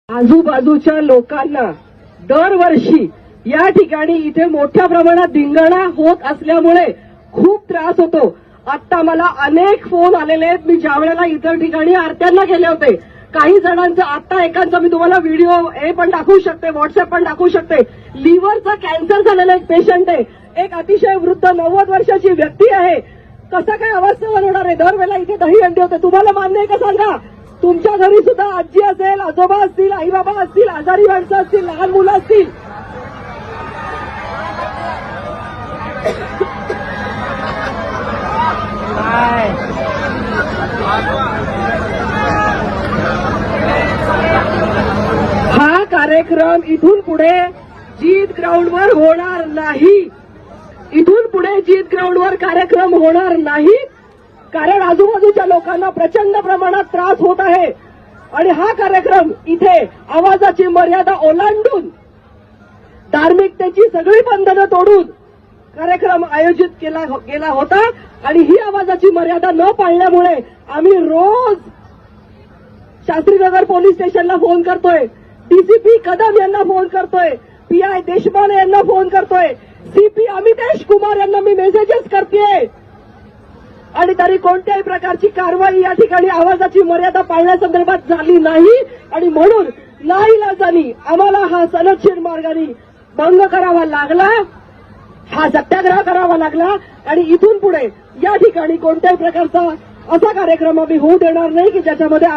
आजूबाजूच्या लोकांना दरवर्षी या ठिकाणी इथे मोठ्या प्रमाणात धिंगाणा होत असल्यामुळे खूप त्रास होतो. आता मला अनेक फोन आलेले आहेत. मी ज्या वेळेला इतर ठिकाणी आरत्यांना गेले होते, काही जणांचं आता एकांचा मी तुम्हाला व्हिडिओ हे पण दाखवू शकते, व्हॉट्सअप पण दाखवू शकते. लिव्हरचा कॅन्सर झालेला एक पेशंट आहे, एक अतिशय वृद्ध 90 वर्षाची व्यक्ती आहे. कसा काय आवाज सहन होणार आहे? दरवेळेला इथे दही अंडी होते. तुम्हाला मान्य आहे का सांगा? तुमच्या घरी सुद्धा आजी असेल, आजोबा असतील, आई बाबा असतील, आजारी माणसं असतील, लहान मुलं असतील. हा कार्यक्रम इथून पुढे जीत ग्राउंडवर होणार नाही. इथून पुढे जीत ग्राउंडवर कार्यक्रम होणार नाही, कारण आजूबाजूच्या लोकांना प्रचंड प्रमाणात त्रास होत आहे. आणि हा कार्यक्रम इथे आवाजाची मर्यादा ओलांडून, धार्मिकतेची सगळी बंधनं तोडून कार्यक्रम आयोजित केला गेला होता. आणि ही आवाजाची मर्यादा न पाळल्यामुळे आम्ही रोज शास्त्रीनगर पोलीस स्टेशनला फोन करतोय, डीसीपी कदम यांना फोन करतोय, पीआय देशपांडे यांना फोन करतोय, सीपी अमितेश कुमार यांना मी मेसेजेस करतेय. आणि तरी कोणत्याही प्रकारची कारवाई या ठिकाणी आवाजाची मर्यादा पाळण्यासंदर्भात झाली नाही. आणि म्हणून नाईलाजानी आम्हाला हा सनदशीर मार्गाने भंग करावा लागला, हा सत्याग्रह करावा लागला. आणि इथून पुढे या ठिकाणी कोणत्याही प्रकारचा असा कार्यक्रम आम्ही होऊ देणार नाही की ज्याच्यामध्ये